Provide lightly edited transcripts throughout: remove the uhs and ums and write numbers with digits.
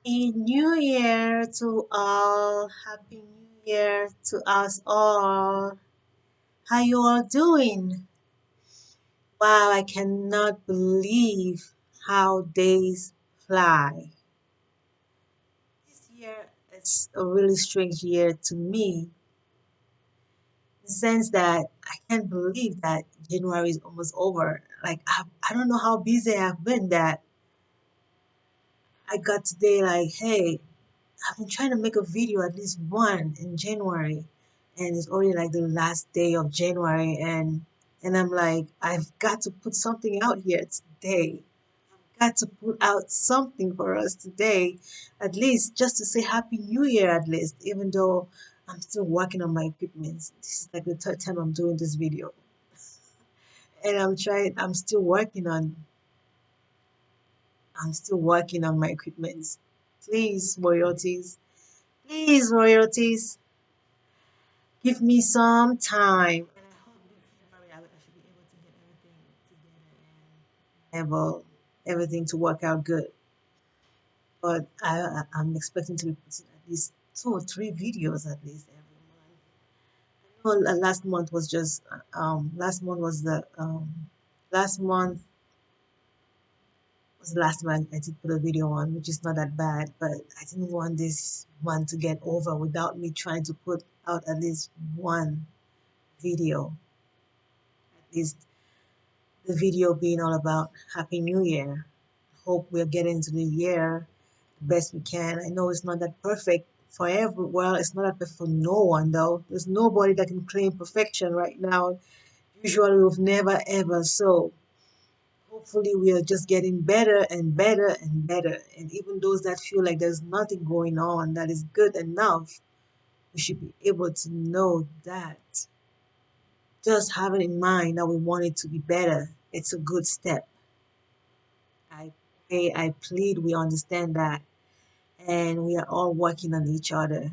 Happy New Year to all. Happy New Year to us all. How you all doing? Wow, I cannot believe how days fly. This year is a really strange year to me, in the sense that I can't believe that January is almost over. Like I don't know how busy I've been that I got today like, hey, I've been trying to make a video, at least one in January, and it's already like the last day of January, and I'm like, I've got to put something out here today. Got to put out something for us today, at least just to say Happy New Year, at least, even though I'm still working on my equipment. This is like the third time I'm doing this video, and I'm still working on my equipment. Please, royalties, give me some time. And I hope this January I should be able to get everything together and able everything to work out good. But I'm expecting to be putting at least 2 or 3 videos at least every month. Well, last month was just last month was the last month was the last month I did put a video on, which is not that bad. But I didn't want this one to get over without me trying to put out at least one video, at least the video being all about Happy New Year. Hope we're getting into the year the best we can. I know it's not that perfect for every, well, it's not that perfect for no one though. There's nobody that can claim perfection right now. Usually we've never ever. So hopefully we are just getting better and better and better. And even those that feel like there's nothing going on that is good enough, we should be able to know that just having in mind that we want it to be better, it's a good step. I pray, I plead, we understand that. And we are all working on each other.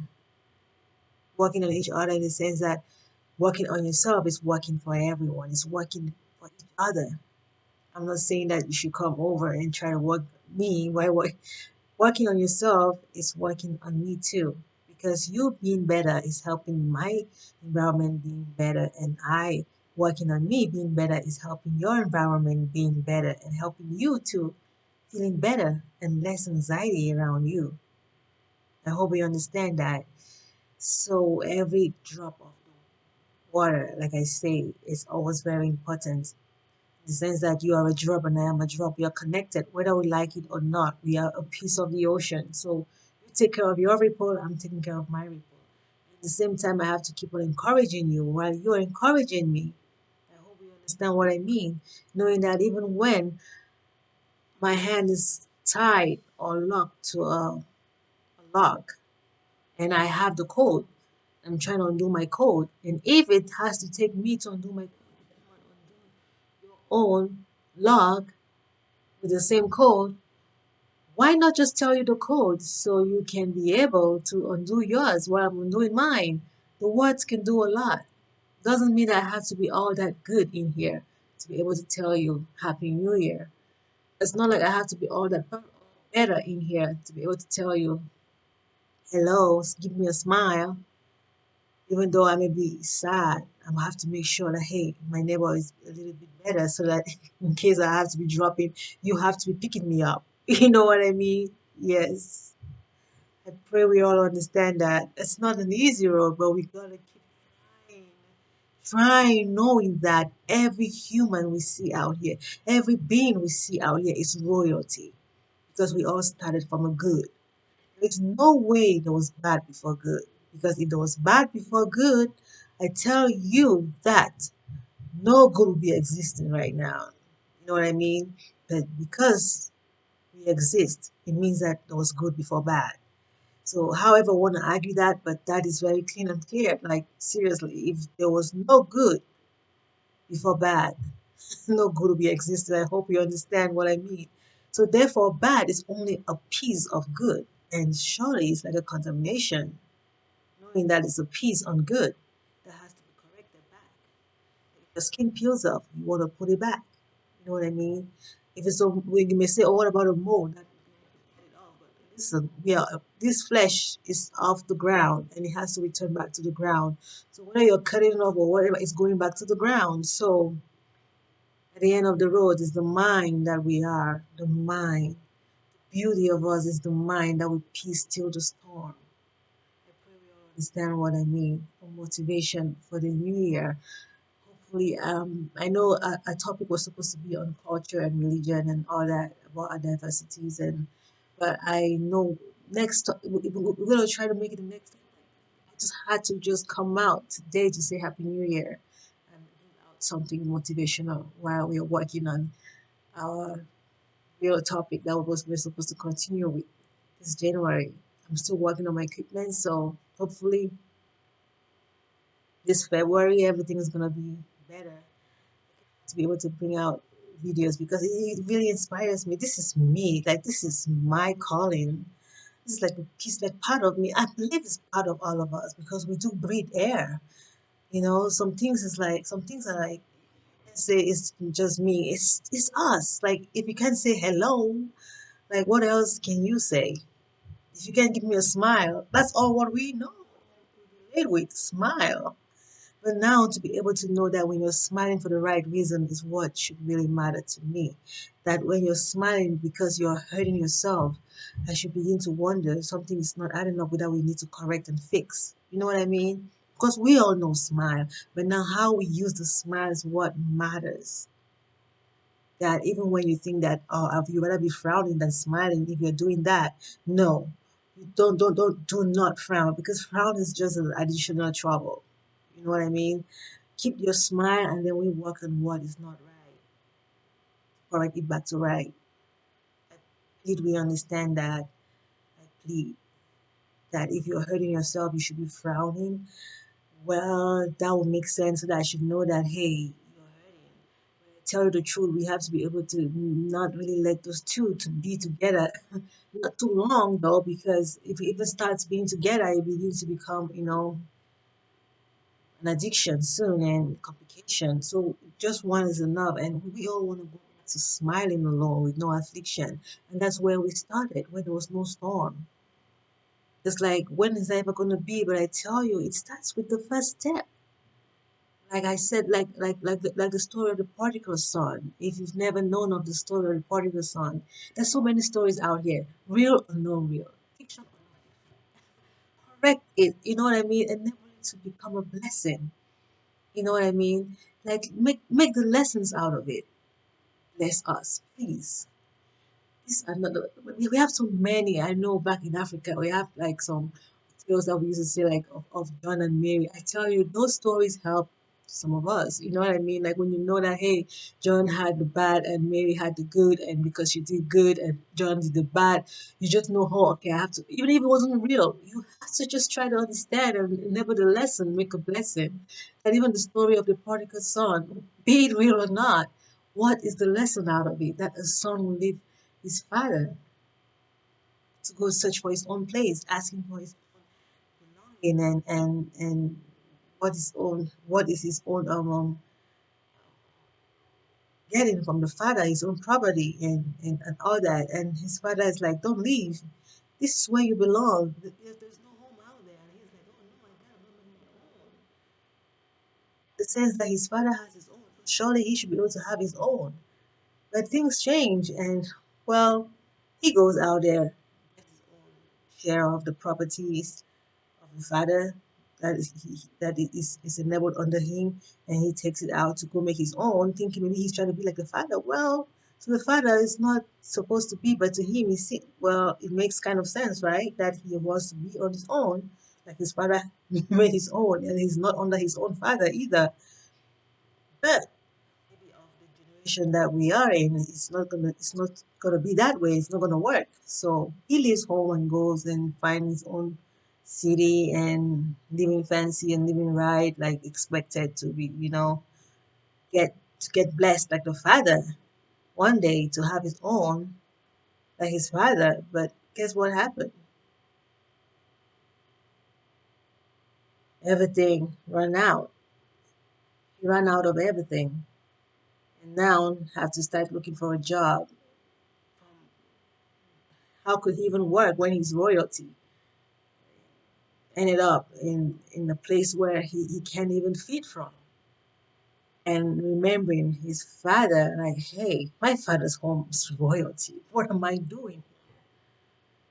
Working on each other in the sense that working on yourself is working for everyone, it's working for each other. I'm not saying that you should come over and try to work me. Working on yourself is working on me too. Because you being better is helping my environment being better, and I working on me being better is helping your environment being better and helping you to feeling better and less anxiety around you. I hope you understand that. So every drop of water, like I say, is always very important. In the sense that you are a drop and I am a drop. We are connected, whether we like it or not. We are a piece of the ocean. So you take care of your ripple, I'm taking care of my ripple. At the same time, I have to keep on encouraging you while you're encouraging me. I hope you understand what I mean. Knowing that even when my hand is tied or locked to a lock and I have the code, I'm trying to undo my code. And if it has to take me to undo my code, if you want to undo your own log with the same code, why not just tell you the code so you can be able to undo yours while I'm undoing mine? The words can do a lot. Doesn't mean that I have to be all that good in here to be able to tell you Happy New Year. It's not like I have to be all that better in here to be able to tell you hello, give me a smile. Even though I may be sad, I'm gonna have to make sure that hey, my neighbor is a little bit better so that in case I have to be dropping, you have to be picking me up. You know what I mean? Yes. I pray we all understand that it's not an easy road, but we gotta keep trying, trying, knowing that every human we see out here, every being we see out here is royalty because we all started from a good. There's no way there was bad before good. Because if there was bad before good, I tell you that no good will be existing right now. You know what I mean? But because we exist, it means that there was good before bad. So, however, I want to argue that, but that is very clean and clear. Like, seriously, if there was no good before bad, no good will be existing. I hope you understand what I mean. So, therefore, bad is only a piece of good. And surely it's like a contamination, knowing that it's a piece on good that has to be corrected back. If your skin peels off, you want to put it back. You know what I mean? If it's a, we may say, oh, what about a mold? That we can get it off. But listen, this flesh is off the ground and it has to return back to the ground. So whether you're cutting it off or whatever, it's going back to the ground. So at the end of the road is the mind that we are, the mind. Beauty of us is the mind that will peace still the storm. I pray we all understand what I mean. For motivation for the new year. Hopefully, I know a topic was supposed to be on culture and religion and all that about our diversities, and but I know we're gonna try to make it the next time. I just had to just come out today to say Happy New Year and give out something motivational while we are working on our real topic that we're supposed to continue with this January. I'm still working on my equipment, so hopefully this February everything is gonna be better to be able to bring out videos because it really inspires me. This is me, like this is my calling. This is like a piece, like part of me. I believe it's part of all of us because we do breathe air. You know, some things are like say it's just me. It's us. Like if you can't say hello, like what else can you say? If you can't give me a smile, that's all what we know. We relate with smile. But now to be able to know that when you're smiling for the right reason is what should really matter to me. That when you're smiling because you're hurting yourself, I should begin to wonder something is not adding up with that we need to correct and fix. You know what I mean? Because we all know smile, but now how we use the smile is what matters. That even when you think that you better be frowning than smiling, if you're doing that, no, you do not frown because frown is just an additional trouble. You know what I mean? Keep your smile and then we work on what is not right. Correct it back to right. I plead we understand that. I plead that if you're hurting yourself, you should be frowning. Well, that would make sense so that I should know that, hey, you're hurting. But I tell you the truth, we have to be able to not really let those two to be together. Not too long though, because if it even starts being together, it begins to become, an addiction soon and complication. So just one is enough. And we all want to go back to smiling alone with no affliction. And that's where we started, when there was no storm. It's like, when is that ever going to be? But I tell you, it starts with the first step. Like I said, like the story of the prodigal son. If you've never known of the story of the prodigal son, there's so many stories out here, real or no real, fiction or not. Correct it, you know what I mean, and never to become a blessing. You know what I mean? Like make the lessons out of it. Bless us, please. These are not we have so many. I know back in Africa we have like some tales that we used to say like of John and Mary. I tell you, those stories help some of us. You know what I mean? Like when you know that hey, John had the bad and Mary had the good, and because she did good and John did the bad, you just know, oh, okay, I have to. Even if it wasn't real, you have to just try to understand and nevertheless make a blessing. And even the story of the prodigal son, be it real or not, what is the lesson out of it? That a son will leave his father to go search for his own place, asking for his belonging and what is his own getting from the father, his own property and all that. And his father is like, don't leave. This is where you belong. There's no home out there. And he's like, oh no, I gotta remember my own. The sense that his father has his own. Surely he should be able to have his own. But things change and well, he goes out there, gets his own share of the properties of the father that is enabled under him, and he takes it out to go make his own, thinking maybe he's trying to be like the father. Well, to the father is not supposed to be, but to him, well, it makes kind of sense, right? That he wants to be on his own, like his father made his own, and he's not under his own father either. But maybe of the generation that we are in, it's not gonna be that way. It's not gonna work. So he leaves home and goes and finds his own city and living fancy and living right, like expected to be, get blessed like the father one day to have his own like his father. But guess what happened? Everything ran out. He ran out of everything, and now have to start looking for a job. How could he even work when he's royalty? Ended up in a place where he can't even feed from. And remembering his father, like, hey, my father's home is royalty. What am I doing?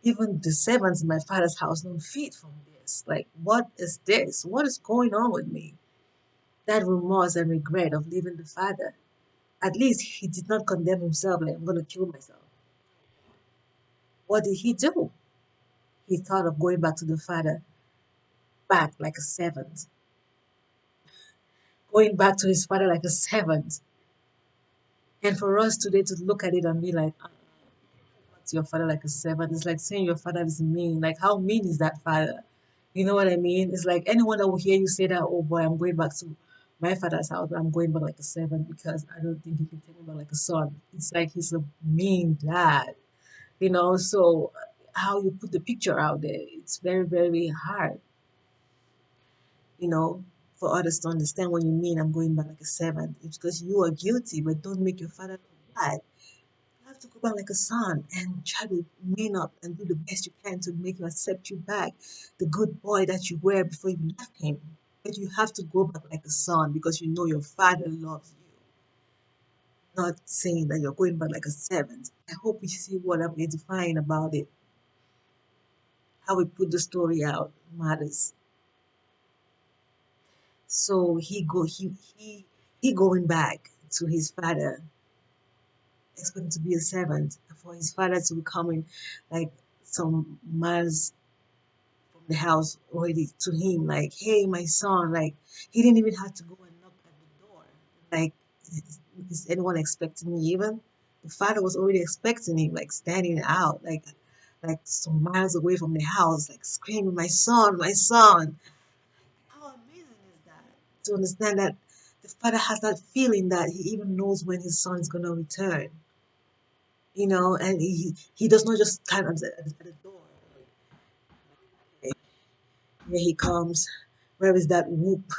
Even the servants in my father's house don't feed from this. Like, what is this? What is going on with me? That remorse and regret of leaving the father. At least he did not condemn himself like, I'm going to kill myself. What did he do? He thought of going back to the father, back like a servant, going back to his father like a servant. And for us today to look at it and be like, to your father like a servant. It's like saying your father is mean. Like, how mean is that father? You know what I mean? It's like anyone that will hear you say that, oh boy, I'm going back to my father's house, but I'm going back like a servant because I don't think he can take me back like a son. It's like he's a mean dad, you know? So, how you put the picture out there, it's very, very hard, you know, for others to understand what you mean. I'm going back like a servant. It's because you are guilty, but don't make your father look bad. You have to go back like a son and try to man up and do the best you can to make him accept you back, the good boy that you were before you left him. But you have to go back like a son because you know your father loves you, not saying that you're going back like a servant. I hope you see what I'm edifying about it. How we put the story out matters. So he going back to his father, expecting to be a servant, for his father to be coming like some miles from the house already to him, like, hey, my son, like, he didn't even have to go and knock at the door. Like, is anyone expecting me even? The father was already expecting him, like, standing out, like some miles away from the house, like screaming, my son, my son. How amazing is that? To understand that the father has that feeling that he even knows when his son is going to return, you know, and he does not just stand at the door. Like, here he comes. Where is that whoop?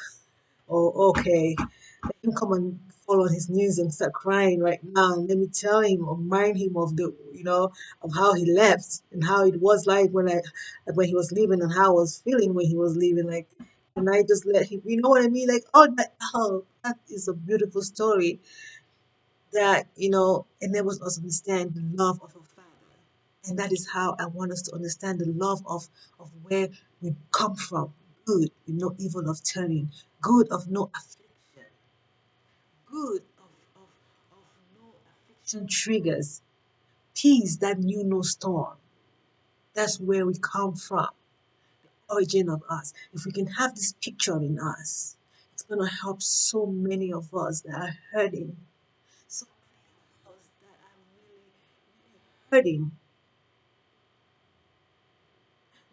Oh, okay. Let him come and fall on his knees and start crying right now. And let me tell him or remind him of the, you know, of how he left and how it was like when he was leaving and how I was feeling when he was leaving. Like, and I just let him, you know what I mean? Like, that is a beautiful story that, you know, enables us to understand the love of a father. And that is how I want us to understand the love of where we come from. Good with no evil of turning, good of no affliction, good of no affliction triggers, peace that knew no storm. That's where we come from, origin of us. If we can have this picture in us, it's going to help so many of us that are hurting, so many of us that are really hurting,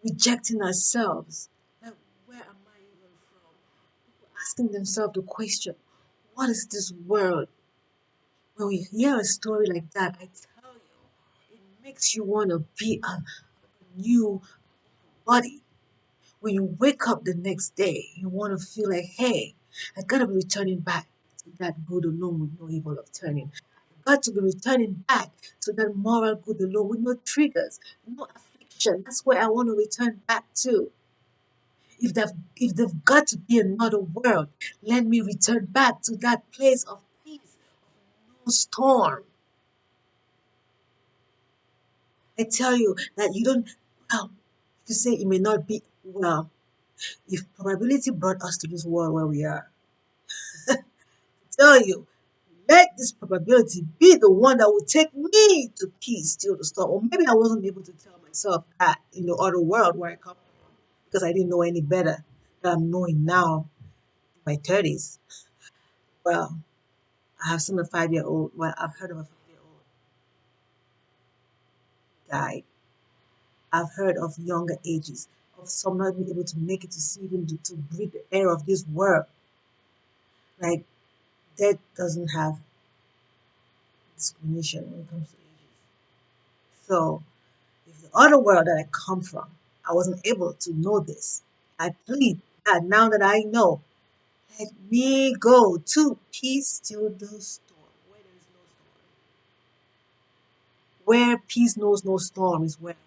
rejecting ourselves. Like, where am I even from? People asking themselves the question, what is this world? When we hear a story like that, I tell you, it makes you want to be a new body. When you wake up the next day, you want to feel like, hey, I gotta be returning back to that good alone with no evil of turning. I got to be returning back to that moral good alone with no triggers, no affliction. That's where I want to return back to. If they've got to be another world, let me return back to that place of peace, no storm. I tell you that you don't, well, you say it may not be, well, if probability brought us to this world where we are, tell you, let this probability be the one that will take me to peace, still the storm. Or maybe I wasn't able to tell myself that in the other world where I come from because I didn't know any better than I'm knowing now in my 30s. Well, I have seen a 5 year old, well, I've heard of a 5 year old die. I've heard of younger ages, of some not being able to make it to see even to breathe the air of this world. Like, death doesn't have discrimination when it comes to ages. So, if the other world that I come from, I wasn't able to know this, I plead that now that I know, let me go to peace till the storm, where there is no storm, Where peace knows no storm is where the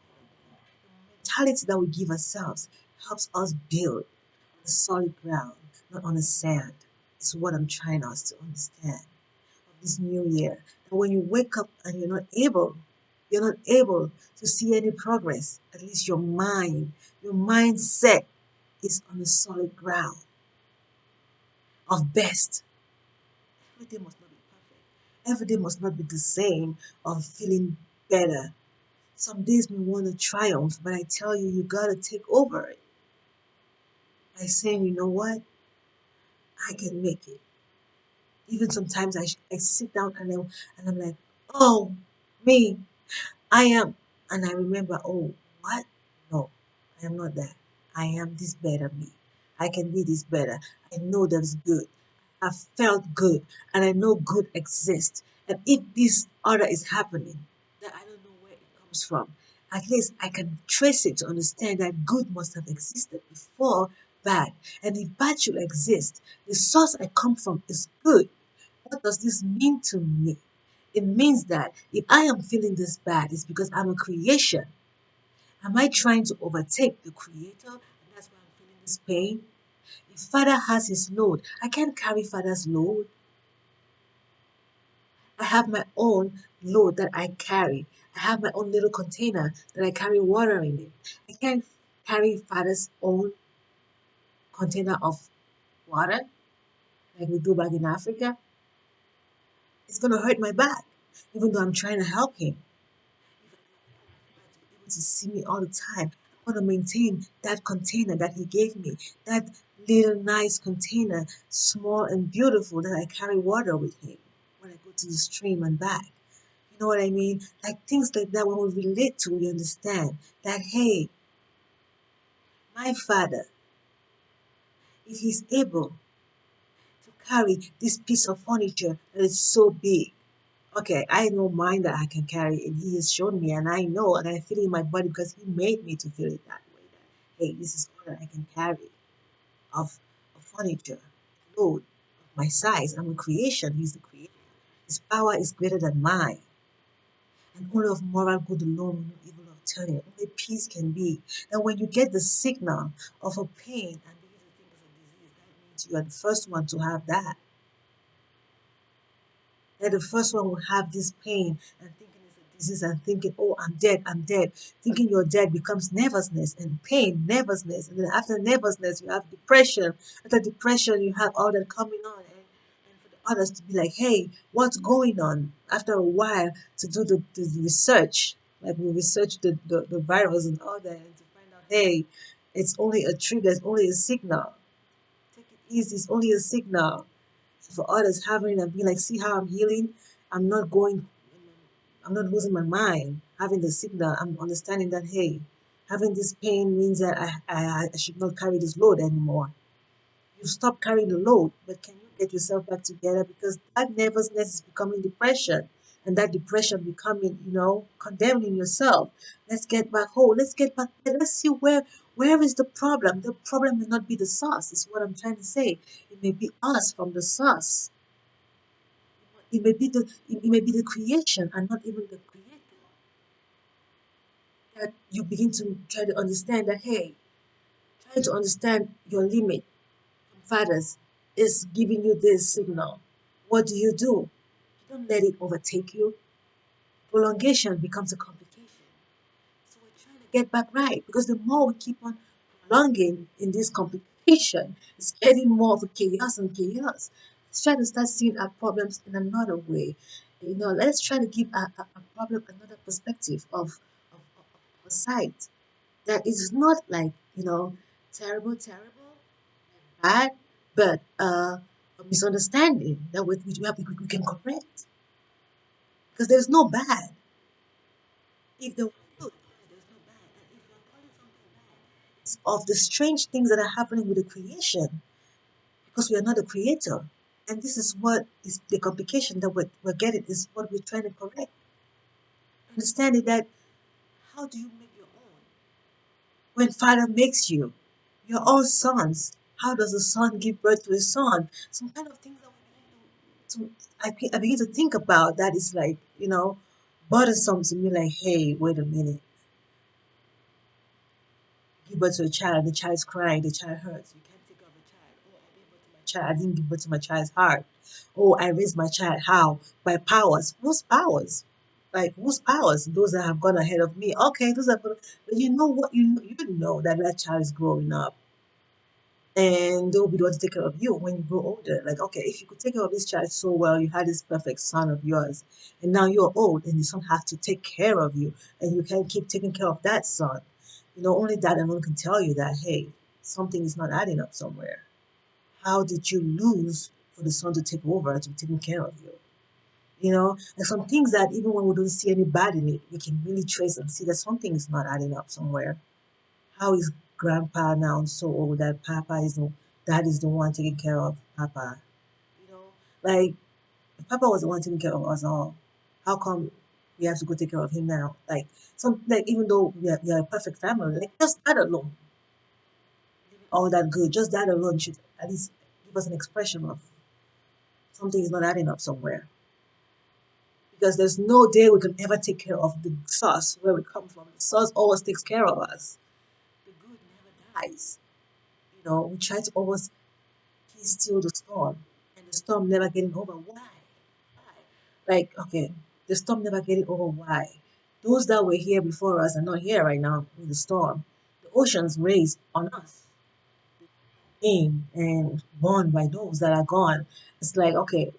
mentality that we give ourselves helps us build on a solid ground, not on the sand. Is what I'm trying us to understand of this new year. And when you wake up and you're not able to see any progress, at least your mindset is on a solid ground of best. Every day must not be perfect. Every day must not be the same of feeling better. Some days we want to triumph, but I tell you, you gotta take over it by saying, you know what, I can make it. Even sometimes I sit down and I'm like, oh, me, I am. And I remember, oh, what? No, I am not that. I am this better me. I can be this better. I know that's good. I felt good. And I know good exists. And if this other is happening, that I don't know where it comes from, at least I can trace it to understand that good must have existed before bad. And if bad should exist, the source I come from is good. What does this mean to me? It means that if I am feeling this bad, it's because I'm a creation. Am I trying to overtake the creator? And that's why I'm feeling this pain. If father has his load, I can't carry father's load. I have my own load that I carry. I have my own little container that I carry water in it. I can't carry father's own container of water like we do back in Africa. It's going to hurt my back, even though I'm trying to help him. Able to see me all the time. I want to maintain that container that he gave me, that little nice container, small and beautiful, that I carry water with him when I go to the stream and back. You know what I mean? Like things like that, when we relate to, we understand that, hey, my father, if he's able to carry this piece of furniture that is so big, okay, I know mine that I can carry, and he has shown me, and I know, and I feel it in my body because he made me to feel it that way. That hey, this is all that I can carry of furniture, load of my size. I'm a creation. He's the creator. His power is greater than mine, and only of moral good alone, no evil of turning. Only peace can be. Now, when you get the signal of a pain and begin to think it's a disease, that means you are the first one to have that. They're the first one will have this pain and thinking it's a disease and thinking, oh, I'm dead, I'm dead. Thinking you're dead becomes nervousness and pain, nervousness. And then after nervousness, you have depression. After depression, you have all that coming on. And for the others to be like, hey, what's going on? After a while, to do the research, like we research the virus and all that, and to find out, hey, it's only a trigger, it's only a signal. Take it easy, it's only a signal for others having and being like, see how I'm healing. I'm not going, I'm not losing my mind. Having the signal, I'm understanding that hey, having this pain means that I should not carry this load anymore. You stop carrying the load, but can you get yourself back together? Because that nervousness is becoming depression, and that depression becoming, condemning yourself. Let's get back home. Let's get back there. Let's see where is the problem. The problem may not be the source. Is what I'm trying to say. It may be us from the source. It may be the creation and not even the creator. That you begin to try to understand that hey, try to understand your limit. Fathers is giving you this signal. What do? You don't let it overtake you. Prolongation becomes a complication. So we're trying to get back right because the more we keep on prolonging in this complication, it's getting more of a chaos and chaos. Let's try to start seeing our problems in another way. Let's try to give a problem another perspective of a sight that is not like, terrible, terrible, bad, but a misunderstanding that we can correct. Because there's no bad. If there was good, there's no bad. And if you're calling something bad, it's of the strange things that are happening with the creation because we are not a creator. And this is what is the complication that we're getting, is what we're trying to correct. Understanding that how do you make your own? When Father makes you, you're all sons. How does a son give birth to a son? Some kind of things that we begin to I begin to think about that is like, Bothersome to me, like, hey, wait a minute. Give birth to a child, the child's crying, the child hurts. You can't take care of the child. Oh, I gave birth to my child. I didn't give birth to my child's heart. Oh, I raised my child. How? By powers. Whose powers? Like, whose powers? Those that have gone ahead of me. Okay, those are good. But you know what? You know that that child is growing up, and they'll be the one to take care of you when you grow older. Like, okay, if you could take care of this child so well, you had this perfect son of yours, and now you're old and the son has to take care of you, and you can't keep taking care of that son. Only that alone can tell you that, hey, something is not adding up somewhere. How did you lose for the son to take over, to be taking care of you? And some things that even when we don't see any bad in it, we can really trace and see that something is not adding up somewhere. How is grandpa now so old that dad is the one taking care of Papa? You know, like if Papa was the one taking care of us all, how come we have to go take care of him now? Like even though we are a perfect family, like just that alone, all that good, just that alone should at least give us an expression of something is not adding up somewhere. Because there's no day we can ever take care of the source where we come from. The source always takes care of us. The good never dies. We try to always peace still the storm, and the storm never getting over. Why? Like, okay, the storm never getting over. Why? Those that were here before us are not here right now with the storm. The oceans raised on us, in and born by those that are gone. It's like, okay,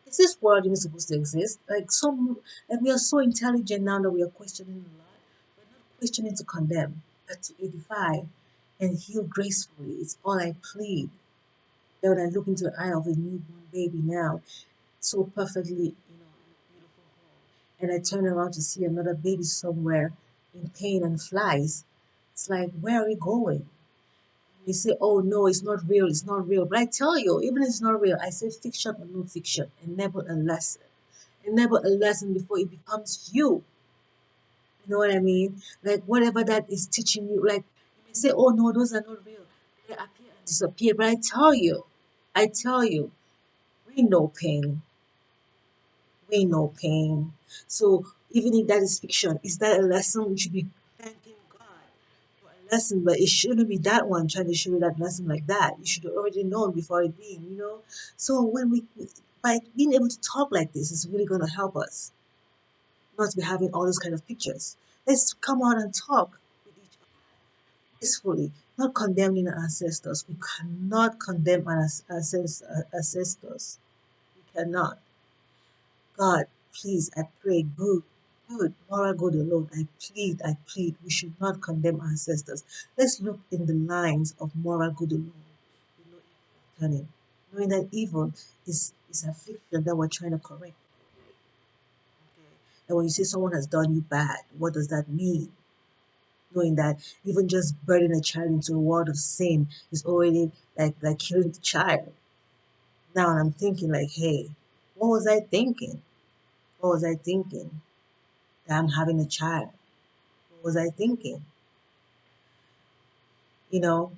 is this world even supposed to exist? Like we are so intelligent now that we are questioning a lot. We're not questioning to condemn, but to edify and heal gracefully. It's all I plead. That when I look into the eye of a newborn baby now, so perfectly, beautiful home, and I turn around to see another baby somewhere in pain and flies. It's like, where are we going? You say, oh no, it's not real, it's not real. But I tell you, even if it's not real, I say fiction or no fiction, enable a lesson. Enable a lesson before it becomes you. You know what I mean? Like whatever that is teaching you, like you may say, oh no, those are not real. They appear and disappear. But I tell you, we know pain. We know pain. So even if that is fiction, is that a lesson? We should be thanking God for a lesson, but it shouldn't be that one trying to show you that lesson like that. You should have already known before it being. So when we by being able to talk like this is really gonna help us not to be having all those kind of pictures. Let's come out and talk with each other peacefully, not condemning our ancestors. We cannot condemn our ancestors. We cannot. God, please, I pray, good, moral good alone. I plead, we should not condemn our ancestors. Let's look in the lines of moral good alone. We know evil turning, knowing that evil is affliction that we're trying to correct. Okay? And when you say someone has done you bad, what does that mean? Knowing that even just burning a child into a world of sin is already like killing the child. Now I'm thinking like, hey, what was I thinking? What was I thinking? That I'm having a child. What was I thinking? You know,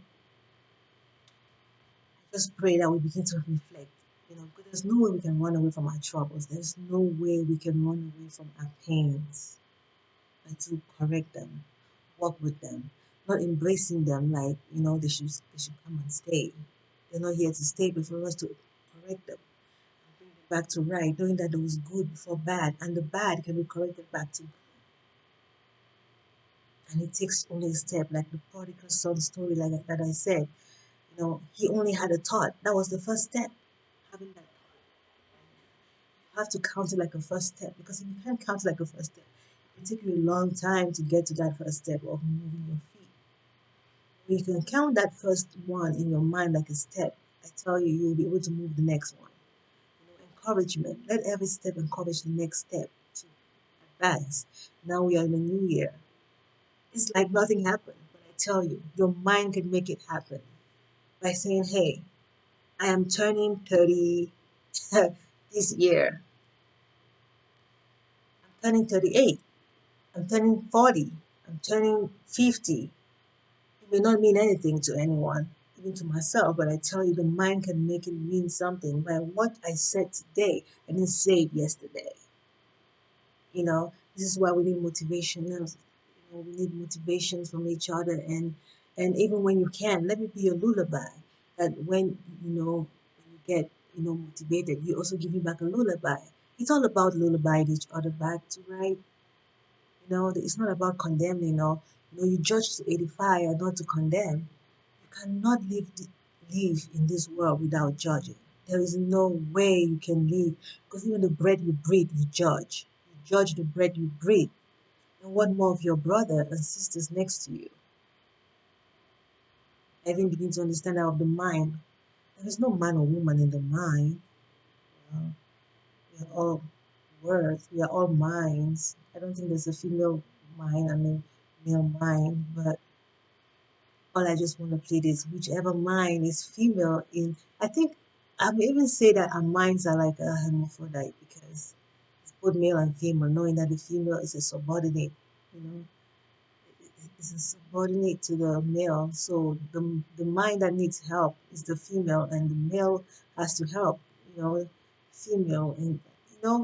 I just pray that we begin to reflect. Because there's no way we can run away from our troubles. There's no way we can run away from our pains and to correct them, work with them, not embracing them like, they should come and stay. They're not here to stay, but for us to correct them and bring them back to right, knowing that there was good before bad, and the bad can be corrected back to good. And it takes only a step, like the prodigal son story, like that I said. He only had a thought. That was the first step. Having that thought. You have to count it like a first step, because if you can't count it like a first step, it will take you a long time to get to that first step of moving your feet. When you can count that first one in your mind like a step, I tell you, you'll be able to move the next one. Encouragement. Let every step encourage the next step to advance. Now we are in a new year. It's like nothing happened, but I tell you, your mind can make it happen by saying, hey, I am turning 30 this year. I'm turning 38. I'm turning 40. I'm turning 50. It may not mean anything to anyone, even to myself, but I tell you, the mind can make it mean something by what I said today. I didn't say it yesterday. This is why we need motivation now. We need motivation from each other, and even when you can, let me be your lullaby. That when when you get motivated, you also give me back a lullaby. It's all about lullabying each other back to right. It's not about condemning or you judge to edify or not to condemn. You cannot live in this world without judging. There is no way you can live because even the breath you breathe, you judge. You judge the breath you breathe. And what more of your brother and sisters next to you? I even begin to understand that of the mind. There is no man or woman in the mind. Uh, we are all words. We are all minds. I don't think there's a female mind and a male mind, but all I just want to plead is whichever mind is female in I think I may even say that our minds are like a hermaphrodite because it's both male and female, knowing that the female is a subordinate, you know, is a subordinate to the male. So the mind that needs help is the female, and the male has to help, female, and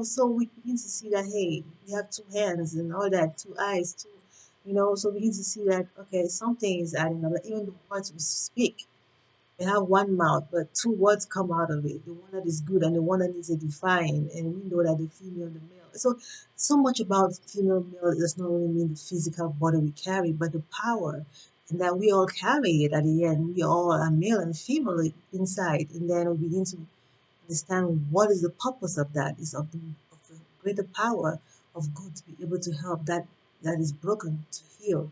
so we begin to see that hey, we have two hands and all that, two eyes, two, so we begin to see that okay, something is adding up. Like even the words we speak, we have one mouth, but two words come out of it. The one that is good and the one that needs a define. And we know that the female and the male. So much about female male does not only mean the physical body we carry, but the power. And that we all carry it at the end. We all are male and female inside. And then we begin to understand what is the purpose of that, is of the greater power of good to be able to help that is broken to heal.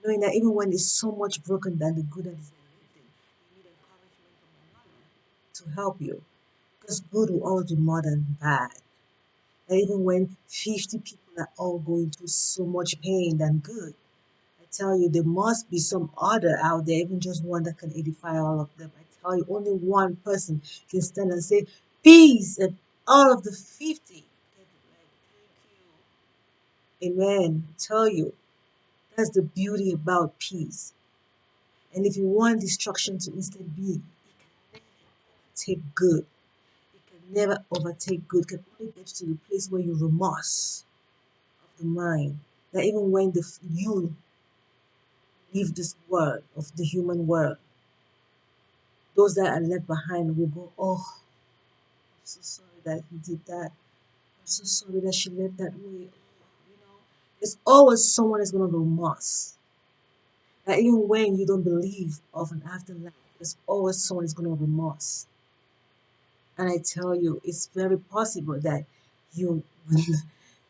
Knowing that even when it's so much broken than the good that is existing, you need encouragement from another to help you. Because good will always be more than bad. And even when 50 people are all going through so much pain than good, I tell you, there must be some other out there, even just one that can edify all of them. I tell you, only one person can stand and say, peace, and all of the 50 can be like, thank you. Amen. I tell you, that's the beauty about peace. And if you want destruction to instead be, it can never take good. It can never overtake good. It can only get to the place where you remorse of the mind. That even when you leave this world of the human world, those that are left behind will go, oh, I'm so sorry that he did that. I'm so sorry that she left that way. There's always someone that's going to remorse. That even when you don't believe of an afterlife, there's always someone that's going to remorse. And I tell you, it's very possible that you,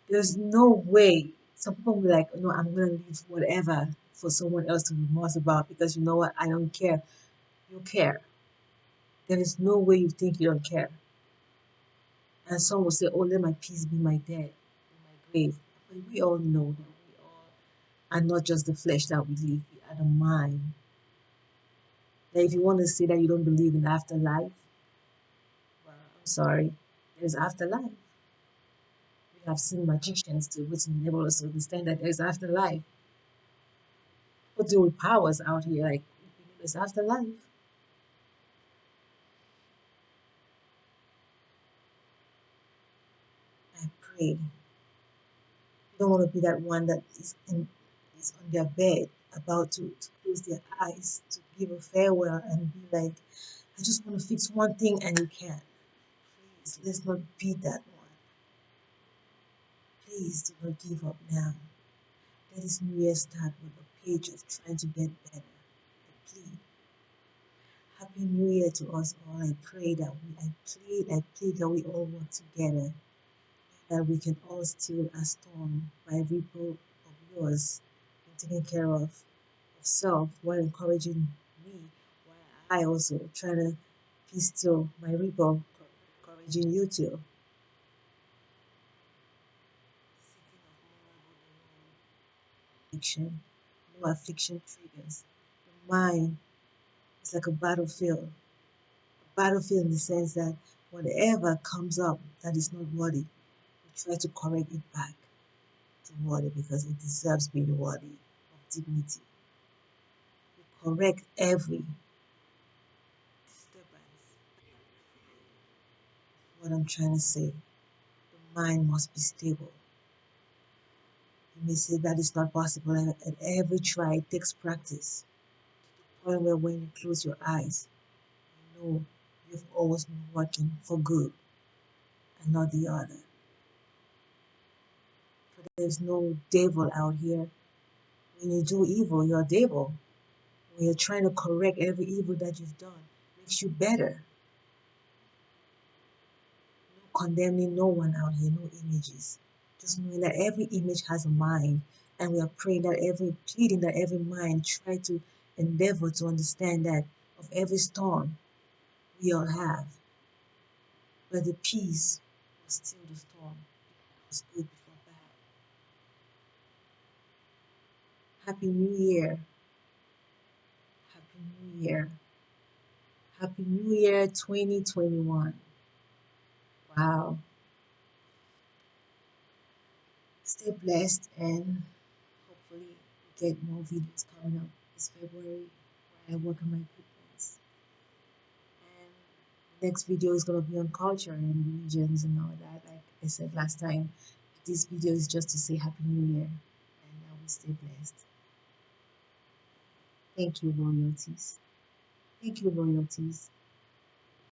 there's no way. Some people will be like, no, I'm going to leave whatever for someone else to remorse about because you know what? I don't care. You care. There is no way you think you don't care. And some will say, oh, let my peace be my death, my grave. But we all know that we all are not just the flesh that we live, we are the mind. That if you want to say that you don't believe in afterlife, well, I'm sorry, there's afterlife. We have seen magicians to which enable us to understand that there's afterlife. What do with powers out here? Like there's afterlife. I pray. You don't want to be that one that is on their bed about to close their eyes to give a farewell and be like, I just want to fix one thing and you can't. Please, let's not be that one. Please do not give up now. Let this new year start with a page of trying to get better. I plead. Happy New Year to us all. I plead that we all work together, that we can all steal a storm by ripple of yours and taking care of self while encouraging me, while I also try to be still my ripple, encouraging you to. Affliction, no affliction triggers. The mind is like a battlefield in the sense that whatever comes up that is not worthy, we try to correct it back to worthy because it deserves being worthy of dignity. We correct every disturbance. What I'm trying to say, the mind must be stable. You may say that is not possible, and every try takes practice. Point where when you close your eyes, you know you've always been working for good and not the other. For there's no devil out here. When you do evil, you're a devil. When you're trying to correct every evil that you've done, makes you better. No condemning no one out here, no images. Just knowing that every image has a mind, and we are praying that pleading that every mind try to endeavor to understand that of every storm we all have, but the peace was still the storm. It was good before bad. Happy New Year. Happy New Year. Happy New Year 2021. Wow. Stay blessed and hopefully we get more videos coming up this February where I work on my cookbooks. And the next video is gonna be on culture and religions and all that. Like I said last time, this video is just to say Happy New Year and I will stay blessed. Thank you, royalties. Thank you, royalties.